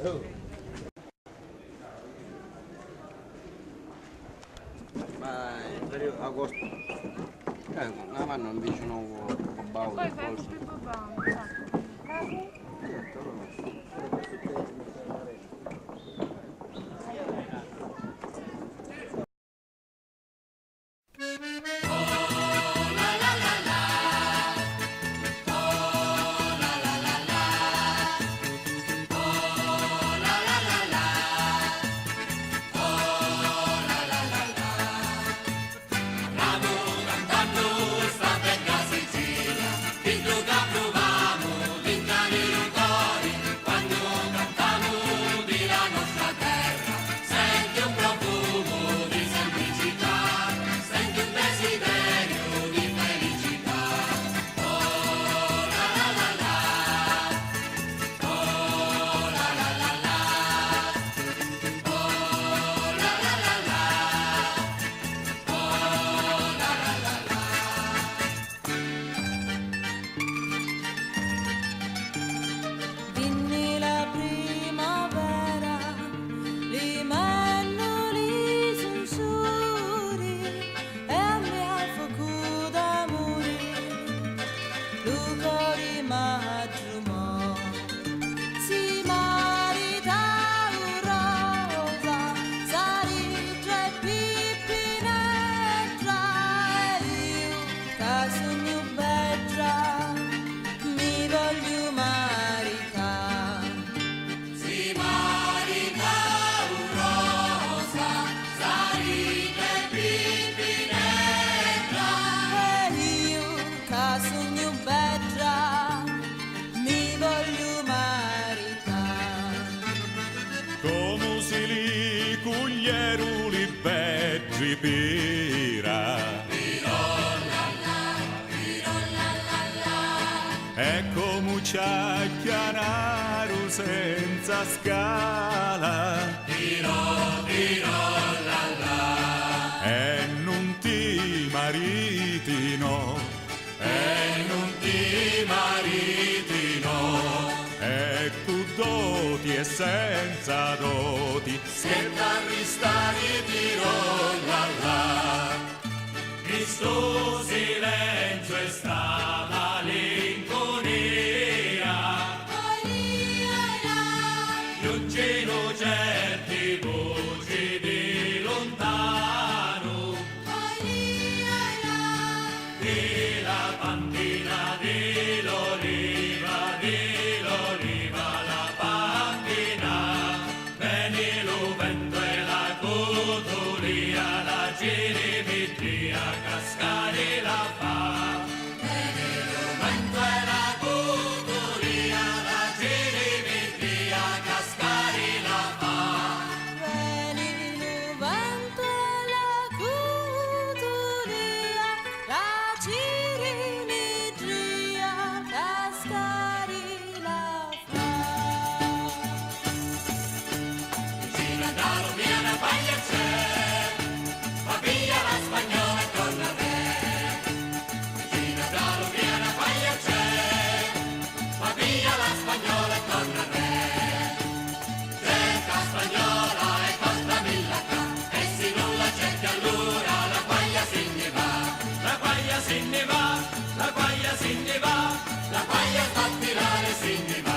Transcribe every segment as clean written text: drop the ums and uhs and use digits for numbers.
Ma in periodo agosto. La vanno invece un baule. Poi fai più baule. Ecco mucciacchianaru senza scala, e non ti maritino, e tu doti e senza doti, se t'arristari la in sto silenzio e sta malinconia, giungino certi voci di lontano, di la pantina di l'oliva, la pantina, veni lo vento e la cotolia, la girimitria, cascare la fa. Veni lo vento e la cotolia, la girimitria, cascare la fa. Veni lo vento e la cotolia, la girimitria, cascare la fa. Vicino a Daro via una paglia c'è, va via la spagnola e torna a te. Vicino a Daro via una paglia c'è, va via la spagnola e torna a te. Cerca spagnola e costa millacca, e se non la cerchi allora la guaglia se ne va. La guaglia se ne va, la guaglia se ne va, la guaglia fa tirare se ne va.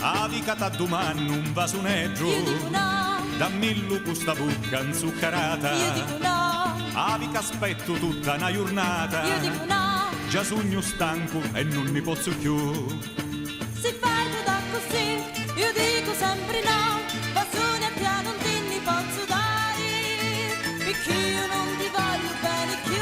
avica t'addumanno un vasuneggio, Io dico no, dammi il questa bucca inzuccherata, io dico no, avica aspetto tutta una giornata, io dico no. già sogno stanco e non ne posso più. Se fai da così, io dico sempre no, basone a te non ti ne posso dare, perché io non ti voglio bene più.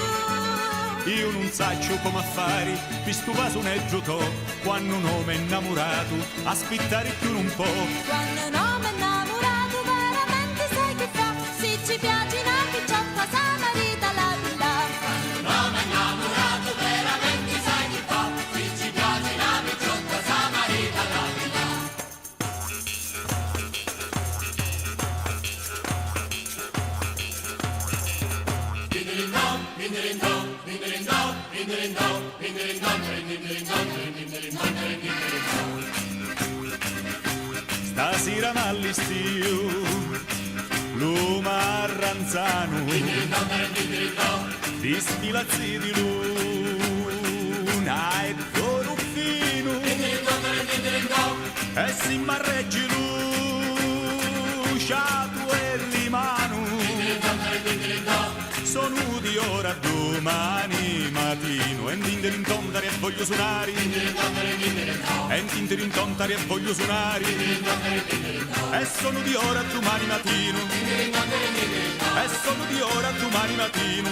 Io non saccio come fare, visto vasuneggio to, quando un uomo è innamorato, aspettare più un po'. Quando un uomo è innamorato veramente sai che fa, se ci piace una picciotta sa marita la villa. Quando un uomo è innamorato veramente sai che fa, se ci piace una picciotta sa marita la villa. Dinnerindom, dinnerindom, dinnerindom. Stasera m'allistio l'umarranzano di stilazzi di luna e d'oro fino e si marreggi luciato e limano sono di ora domani mattino e intontare e voglio suonare e intontare e voglio suonare e sono di ora domani mattino e sono di ora domani mattino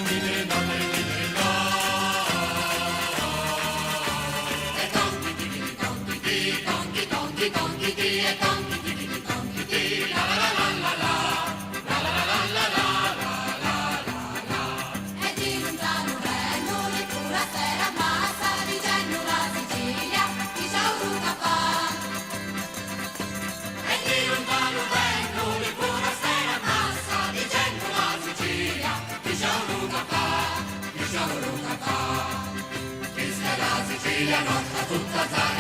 E di lontano vengo di pura terra massa di Genova la Sicilia di Ciauruca fa. E di lontano vengo di pura sera massa di Genova la Sicilia di Ciauruca fa. Questa è la Sicilia nostra tutta zara.